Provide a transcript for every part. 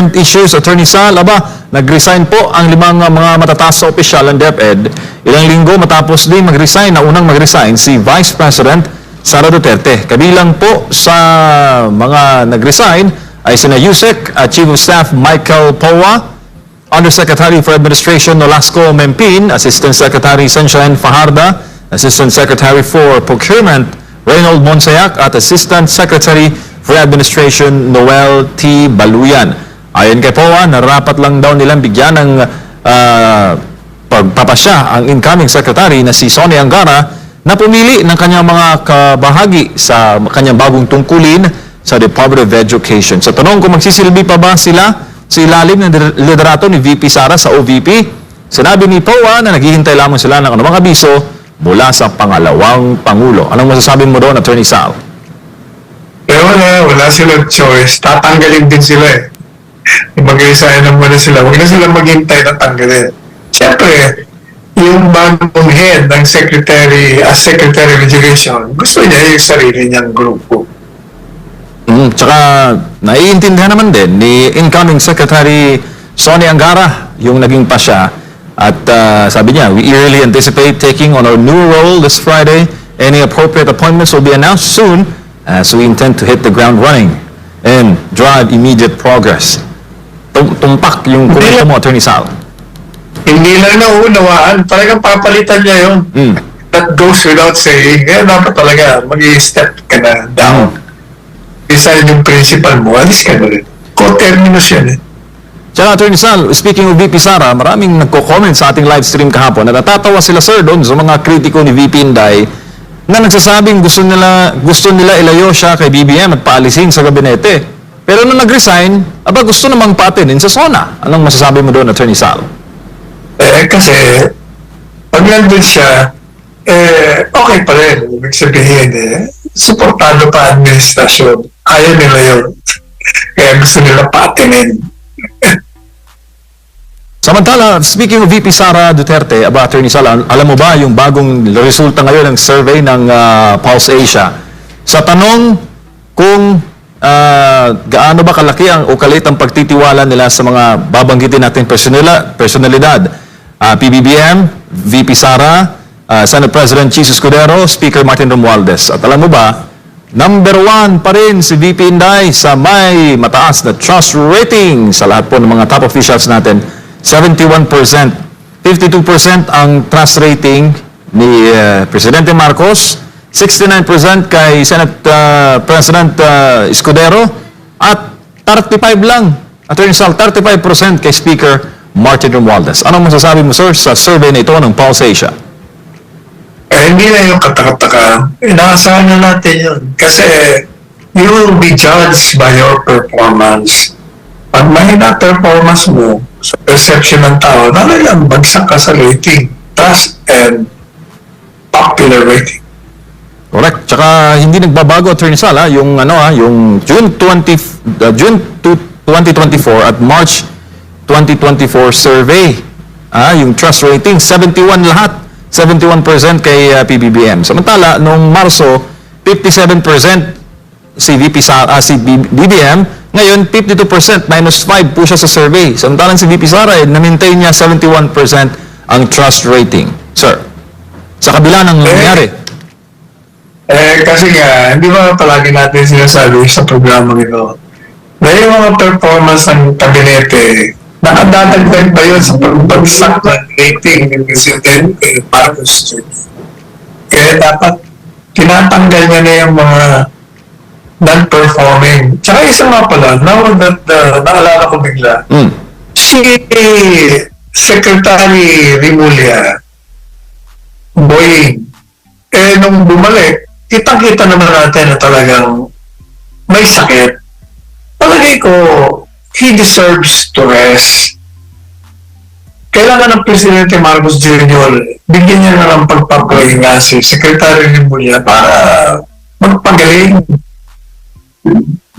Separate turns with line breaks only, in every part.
current issues, Attorney Sal, nag-resign po ang 5 mga matataas sa opisyal ng DepEd. Ilang linggo matapos din mag-resign, naunang mag-resign si Vice President Sara Duterte. Kabilang po sa mga nag-resign ay sina Yusek, Chief of Staff Michael Powa, Undersecretary for Administration Nolasco Mempin, Assistant Secretary Sunshine Fajarda, Assistant Secretary for Procurement Reynold Monsayak, at Assistant Secretary for Administration Noel T. Baluyan. Ayon kay Powa, nararapat lang daw nilang bigyan ng pagpapasya ang incoming secretary na si Sonny Angara na pumili ng kanyang mga kabahagi sa kanyang bagong tungkulin sa Department of Education. Sa tanong kung magsisilbi pa ba sila sa ilalim ng liderato ni VP Sara sa OVP, sinabi ni Powa na naghihintay lamang sila ng anumang abiso mula sa pangalawang Pangulo. Anong masasabi mo doon, Attorney Sal?
Wala silang choice. Tatanggalin din sila eh. Mag-resign naman na sila. Huwag na sila maghintay na tanggalin. Siyempre, yung bagong head ng Secretary of Education, gusto niya yung sarili niyang grupo.
Tsaka, naiintindihan naman din ni incoming Secretary Sonny Angara yung naging pasya. At sabi niya, we eagerly anticipate taking on our new role this Friday. Any appropriate appointments will be announced soon as we intend to hit the ground running and drive immediate progress. Tumpak yung komento mo, Attorney Sal.
Hindi lang nauunawaan. Talagang papalitan niya yun. That goes without saying. Kaya dapat talaga mag-i-step ka na down. Isa yung principal mo, alis ka na rin. Co-terminus yan eh.
Tsaka, Attorney Sal, speaking of VP Sara, maraming nagko-comment sa ating live stream kahapon na natatawa sila, sir, doon sa mga kritiko ni VP Inday na nagsasabing gusto nila ilayo siya kay BBM at paalisin sa gabinete. Pero nung nag-resign, gusto namang patinin sa SONA. Anong masasabi mo doon, Attorney Sal?
Kasi, pag nandun siya, okay pa rin. Ibig sabihin, suportado pa administrasyon. Ayaw nila yun. Kaya gusto nila patinin.
Samantala, speaking of VP Sara Duterte, Attorney Sal, alam mo ba yung bagong resulta ngayon ng survey ng Pulse Asia? Sa tanong kung gaano ba kalaki o kalit ang pagtitiwala nila sa mga babanggitin natin personalidad, PBBM, VP Sara, Senate President Jesus Escudero, Speaker Martin Romualdez. At alam mo ba, number 1 pa rin si VP Inday sa may mataas na trust rating sa lahat po ng mga top officials natin. 71%. 52% ang trust rating ni Presidente Marcos, 69% kay Senate President Escudero, at 35 lang, Attorney Sal, 35% kay Speaker Martin Romualdez. Anong masasabi mo, sir, sa survey na ito ng Pulse Asia?
Hindi na yung katakataka. Inaasahan na natin yun. Kasi you will be judged by your performance. Pag mahina performance mo, sa perception ng tao, talagang bagsak ka sa rating, trust, and popular rating.
Correct. Tsaka hindi nagbabago, Attorney Sal, yung June 2024 at March 2024 survey. Yung trust rating, 71 lahat. 71% kay PBBM. Samantala, noong Marso, 57% si BBM. Ngayon, 52%, -5 po siya sa survey. Samantalang si VP Sara, na-maintain niya 71% ang trust rating. Sir, sa kabila ng nangyari.
Kasi nga, hindi ba palagi natin sinasabi sa programa ito, dahil yung mga performance ng kabinete, nakadadagdag ba yun sa pagbagsak ng rating ng Presidente Marcos? Kaya dapat tinatanggal niya na yung mga non-performing. Tsaka isa nga pala, now that naalala ko bigla, si Secretary Rimulya, Boying, nung bumalik, kitang-kita naman natin na talagang may sakit. Palagay ko, he deserves to rest. Kailangan ng Presidente Marcos Jr., bigyan niya na ng pagpapahinga si Secretary Rimulya para magpagaling.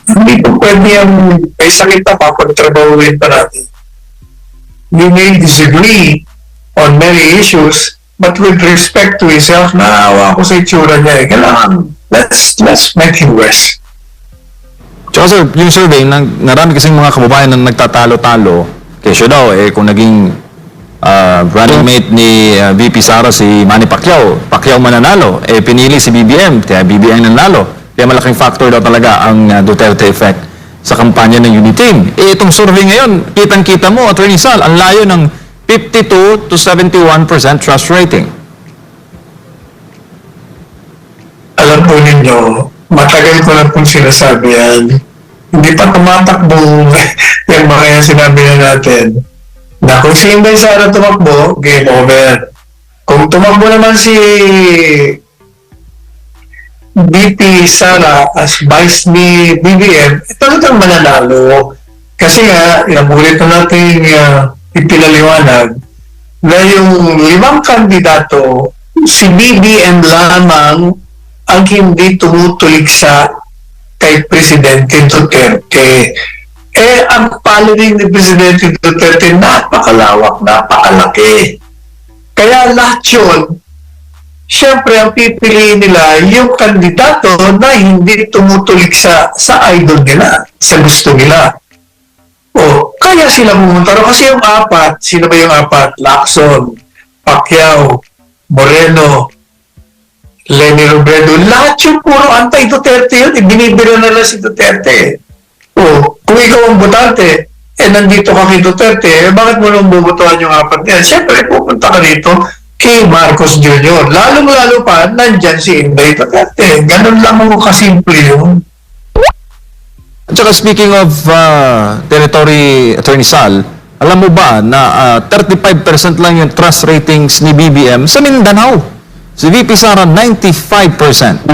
Hindi po pwede yung may sakit na papagtrabahuin pa natin. We may disagree on many issues, but with respect to himself, naawa ko sa itsura niya. Kailangan, let's make him rest.
Tsaka sir, yung survey, narami kasing mga kababayan na nagtatalo-talo, kesyo daw, kung naging running mate ni VP Sara si Manny Pacquiao, Pacquiao mananalo, pinili si BBM, kaya BBM nanalo. Kaya malaking factor daw talaga ang Duterte effect sa kampanya ng Unity Team. Itong survey ngayon, kitang-kita mo, Attorney Sal, ang layo ng 52 to 71% trust rating.
Alam po ninyo, matagal ko na pong sinasabi yan. Hindi pa tumatakbo yung mga yan sinabi na natin. Na kung si Inday Sara tumakbo, game over. Kung tumakbo naman si VP Sara as vice ni BBM, talagang mananalo. Kasi nga, inabulit na natin ipinaliwanag na yung 5 kandidato, si BBM lamang ang hindi tumutulig sa kay Presidente Duterte. Ang following ni Presidente Duterte napakalawak, napakalaki. Kaya lahat yun, siyempre ang pipiliin nila yung kandidato na hindi tumutulig sa idol nila, sa gusto nila. Kaya sila pumunta ro kasi yung 4, sino ba yung 4? Lacson, Pacquiao, Moreno, Leni Robredo, lahat yung puro anti-Duterte yun, binibiro na lang si Duterte. Kung ikaw ang botante, nandito ka kay Duterte, bakit mo nang bubutuhan yung 4 yan? Siyempre, pupunta ka dito kay Marcos Jr. Lalong-lalo pa, nandyan si Inday Duterte. Ganun lang mo kasimple yun.
At saka speaking of territory, Attorney Sal, alam mo ba na 35% lang yung trust ratings ni BBM sa Mindanao? Si VP Sara, 95%.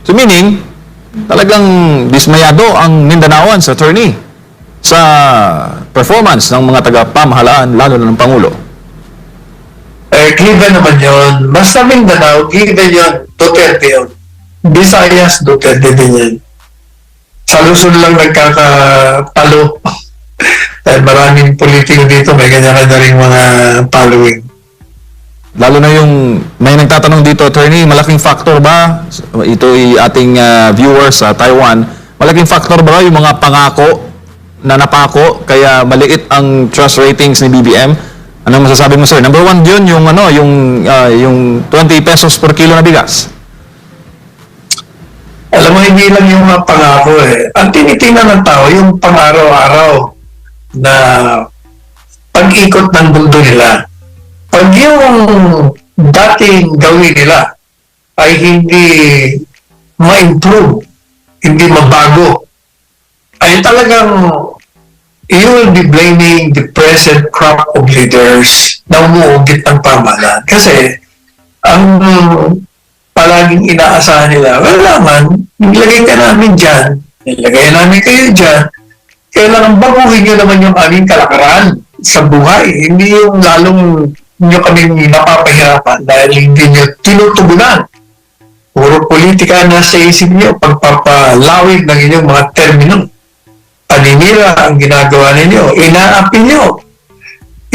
So meaning, talagang dismayado ang Mindanaoan sa attorney sa performance ng mga taga-pamahalaan, lalo na ng Pangulo.
Given naman yun. Basta Mindanao, given yun. Duterte yun. Visayas, Duterte din yan. Sa Luzon lang nagkakapalo. Dahil maraming politiko dito, may kanya-kanya rin mga following.
Lalo na yung may nagtatanong dito, attorney, malaking factor ba? Ito ay ating viewers sa Taiwan. Malaking factor ba yung mga pangako na napako kaya maliit ang trust ratings ni BBM? Ano masasabi mo, sir? Number 1 yun, yung 20 pesos per kilo na bigas.
Alam mo, hindi lang yung mga pangako Ang tinitingnan ng tao, yung pang-araw-araw na pag-ikot ng mundo nila. Pag yung dating gawin nila ay hindi ma-improve, hindi mabago, ay talagang you will be blaming the present crop of leaders na umuugit ng pamahalaan. Kasi ang palaging inaasahan nila, kailangan nilagay ka namin dyan, nilagay namin kayo dyan, kailangan baguhin nyo naman yung aming kalakaran sa buhay. Hindi yung lalong nyo kaming napapahirapan dahil hindi nyo tinutugunan. Puro politika na sa isip nyo, pagpapalawig ng inyong mga termino. Paninira ang ginagawa ninyo, inaapi nyo,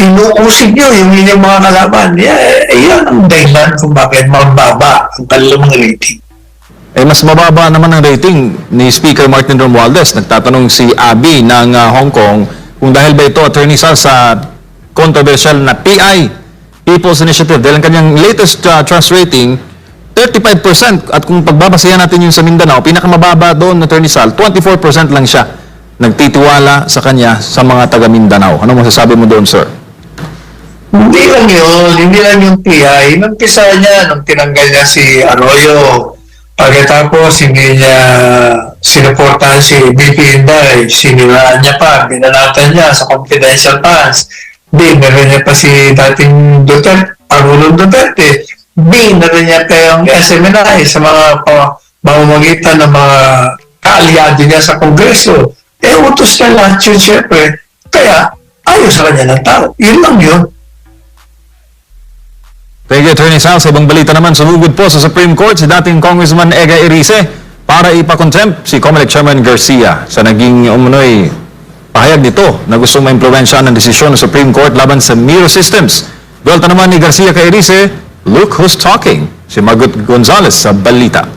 inuusig nyo yung inyong mga kalaban. Yan ang dahilan kung bakit mababa ang kanilang mga rating.
Mas mababa naman ang rating ni Speaker Martin Romualdez. Nagtatanong si Abby ng Hong Kong kung dahil ba ito, Attorney Sal, sa controversial na PI, People's Initiative, dahil ang kanyang latest trust rating, 35%. At kung pagbabasayan natin yung sa Mindanao, pinakamababa doon, Attorney Sal, 24% lang siya nagtitiwala sa kanya sa mga taga Mindanao. Ano masasabi mo doon, sir?
Hindi lang yun, hindi lang yung PI. Nagpisa niya, nung tinanggal niya si Arroyo, pagkatapos hindi niya sinuportahan si BP Inday, siniraan niya pa, binanatan niya sa confidential funds. Meron niya pa si dating Duterte, Pangulong Duterte. Meron niya pa yung SMNI sa mga pamamagitan ng mga kaalyado niya sa Kongreso. Utos niya lahat yun, syempre. Kaya, ayaw sa kanya ng tao. Yun lang yun.
Thank you, Attorney Sal. Sa ibang balita naman, sumugod po sa Supreme Court si dating Congressman Ega Erice para ipakontempt si COMELEC Chairman Garcia sa naging umunoy pahayag nito na gustong maimpluwensya ng desisyon ng Supreme Court laban sa Miro Systems. Buwelta naman ni Garcia kay Erice, look who's talking. Si Margot Gonzalez sa balita.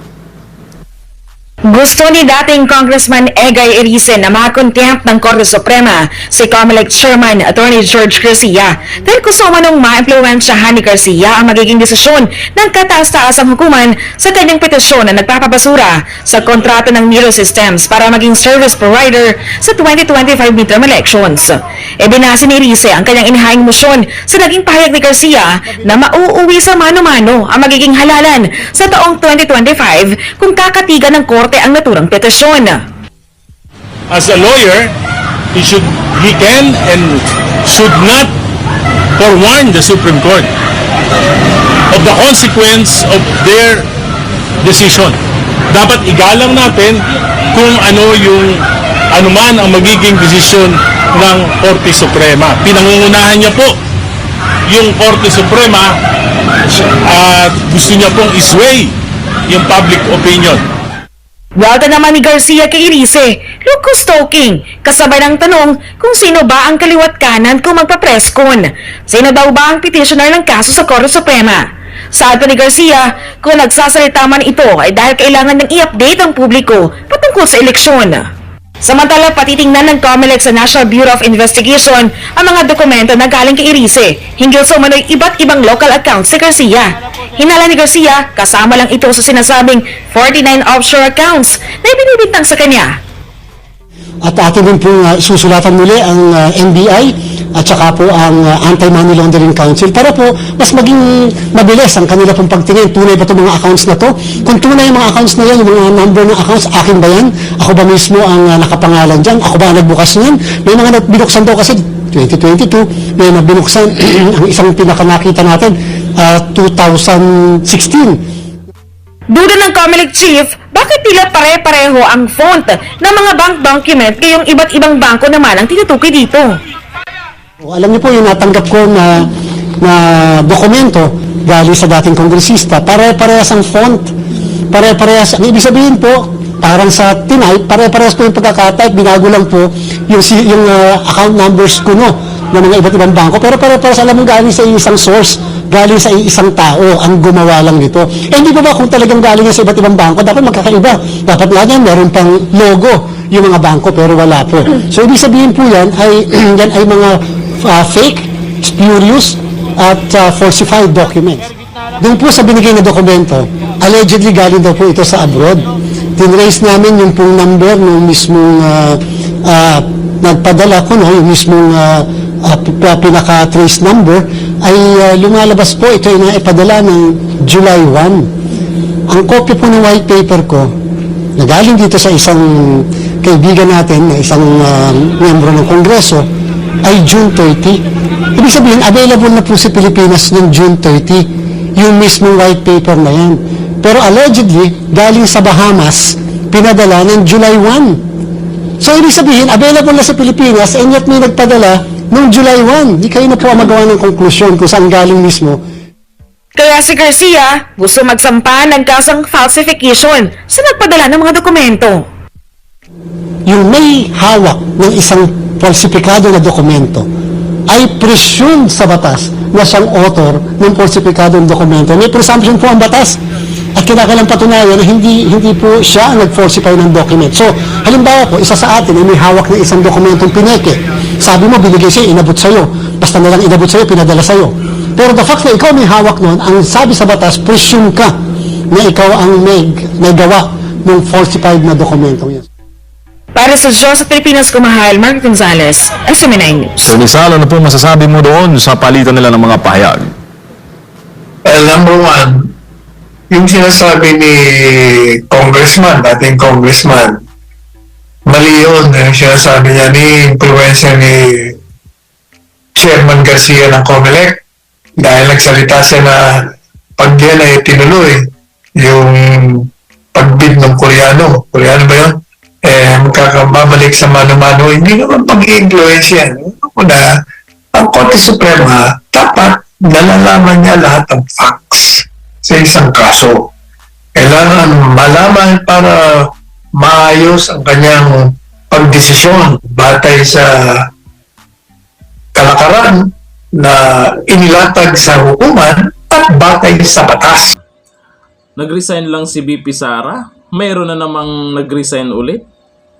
Gusto ni dating Congressman Egay Erice na makakontempt ng Korte Suprema si COMELEC Chairman Attorney George Garcia dahil gusto manong ma-impluwensyahan ni Garcia ang magiging desisyon ng kataas-taasang hukuman sa kanyang petisyon na nagpapabasura sa kontrata ng Miro Systems para maging service provider sa 2025 midterm elections. Binasi ni Erice ang kanyang inihayang motion sa naging pahayag ni Garcia na mauuwi sa mano-mano ang magiging halalan sa taong 2025 kung kakatigan ng Korte ang naturang petisyon.
As a lawyer, he can and should not forewarn the Supreme Court of the consequence of their decision. Dapat igalang natin kung anuman ang magiging desisyon ng Korte Suprema. Pinangungunahan niya po yung Korte Suprema at gusto niya pong isway yung public opinion.
Welta naman ni Garcia kay Erice, Lucas Talking, kasabay ng tanong kung sino ba ang kaliwat kanan kung magpa-preskon. Sino daw ba ang petitioner ng kaso sa Korte Suprema? Sabi ni Garcia, kung nagsasalita man ito ay dahil kailangan ng i-update ang publiko patungkol sa eleksyon. Samantala, patitingnan ng COMELEC sa National Bureau of Investigation ang mga dokumento na galing kay Erice hinggil sa umano'y iba't ibang local accounts ni Garcia. Hinala ni Garcia, kasama lang ito sa sinasabing 49 offshore accounts na ibinibintang sa kanya.
At atin din po susulatan muli ang NBI at saka po ang Anti-Money Laundering Council para po mas maging mabilis ang kanila pong pagtingin. Tunay ba itong mga accounts na to? Kung tunay yung mga accounts na yan, yung mga number ng accounts, akin ba yan? Ako ba mismo ang nakapangalan dyan? Ako ba ang nagbukas niyan? May mga binuksan daw kasi 2022, may binuksan ang isang pinakanakita natin 2016.
Duda ng COMELEC chief, bakit tila pare-pareho ang font ng mga bank document kayong iba't ibang bangko naman ang tinutukoy dito?
Alam niyo po yung natanggap ko na dokumento galing sa dating kongresista, pare-parehas ang font, pare-parehas, ang ibig sabihin po, parang sa tinype, pare-parehas po yung pagkakatype, binago lang po yung account numbers ko ng mga iba't ibang bangko, pero pare-parehas, alam mo, galing sa isang source, galing sa isang tao ang gumawa lang nito. Hindi ba kung talagang galing sa iba't ibang bangko, dapat magkakaiba. Dapat nga yan, meron pang logo yung mga bangko, pero wala po. So, ibig sabihin po yan ay mga fake, spurious, at falsified documents. Doon po sa binigay na dokumento, allegedly galing daw po ito sa abroad. Tinrace namin yung pong number ng mismong nagpadala ko, yung mismong pinaka-trace number, ay lumalabas po, ito ay naipadala ng July 1. Ang kopya po ng white paper ko, na galing dito sa isang kaibigan natin, na isang miyembro ng Kongreso, ay June 30. Ibig sabihin, available na po sa Pilipinas ng June 30, yung mismong white paper na yan. Pero allegedly, galing sa Bahamas, pinadala ng July 1. So, ibig sabihin, available na sa Pilipinas, and yet may nagpadala noong July 1. Di kayo na po magawa ng konklusyon kung saan galing mismo.
Kaya si Garcia gusto magsampa ng kasong falsification sa nagpadala ng mga dokumento.
Yung may hawak ng isang falsifikado na dokumento ay presumed sa batas na siyang author ng falsifikadong dokumento. May presumption po ang batas at kinakailang patunayan na hindi po siya ang nag-falsify ng document. So, halimbawa po, isa sa atin ay may hawak ng isang dokumentong pineke. Sabi mo, binigay siya, inabot sa'yo. Basta nalang inabot sa'yo, pinadala sa'yo. Pero the fact na ikaw may hawak nun, ang sabi sa batas, presume ka na ikaw ang may gawa ng falsified na dokumentong yan.
Para sa Diyos at Pilipinas, kumahal, Mark Gonzalez, SMNI News.
So, Rizal, ano po masasabi mo doon sa palitan nila ng mga pahayag?
Well, number one, yung sinasabi ni dating congressman, mali yun. Yung sinasabi niya ni influencer ni Chairman Garcia ng COMELEC dahil nagsalita siya na pag yan ay tinuloy yung pagbid ng Koreano ba yun? Magkakababalik sa mano-mano, hindi naman pag-i-influence yan. Una, ang Korte Suprema, dapat nalalaman niya lahat ng facts sa isang kaso. Kailangan malaman para maayos ang kanyang pagdesisyon batay sa kalakaran na inilatag sa hukuman at batay sa batas.
Nag-resign lang si BP Sara mayroon na namang nag-resign ulit.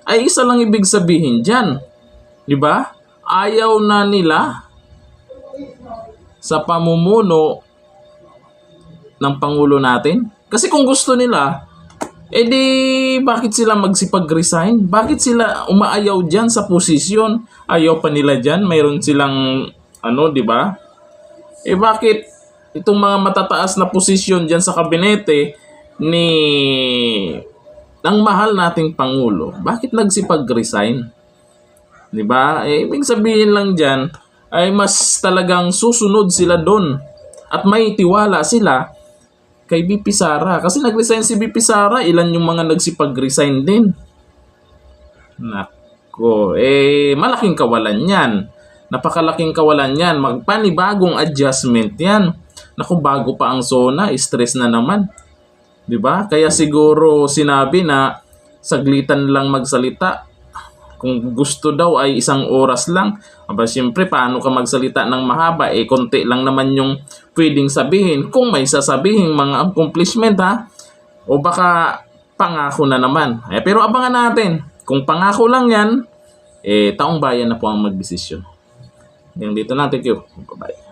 Ay isa lang ibig sabihin dyan. Di ba? Ayaw na nila sa pamumuno ng Pangulo natin. Kasi kung gusto nila, edi bakit sila magsipag-resign? Bakit sila umaayaw dyan sa posisyon? Ayaw pa nila dyan. Mayroon silang, di ba? Bakit itong mga matataas na posisyon dyan sa kabinete ng mahal nating Pangulo, bakit nagsipag-resign? Di ba? Ibig sabihin lang dyan, ay mas talagang susunod sila doon at may tiwala sila kay VP Sara. Kasi nag-resign si VP Sara, ilan yung mga nagsipag-resign din. Nako, malaking kawalan yan. Napakalaking kawalan yan. Magpanibagong adjustment yan. Naku, bago pa ang SONA, stress na naman. 'Di ba? Kaya siguro sinabi na saglitan lang magsalita. Kung gusto daw ay 1 oras lang. Aba, siyempre, paano ka magsalita ng mahaba? Konti lang naman yung pwedeng sabihin. Kung may sasabihin mga accomplishment, ha? O baka pangako na naman. Pero abangan natin. Kung pangako lang yan, taong bayan na po ang magdesisyon. Yung dito na, thank you. Bye-bye.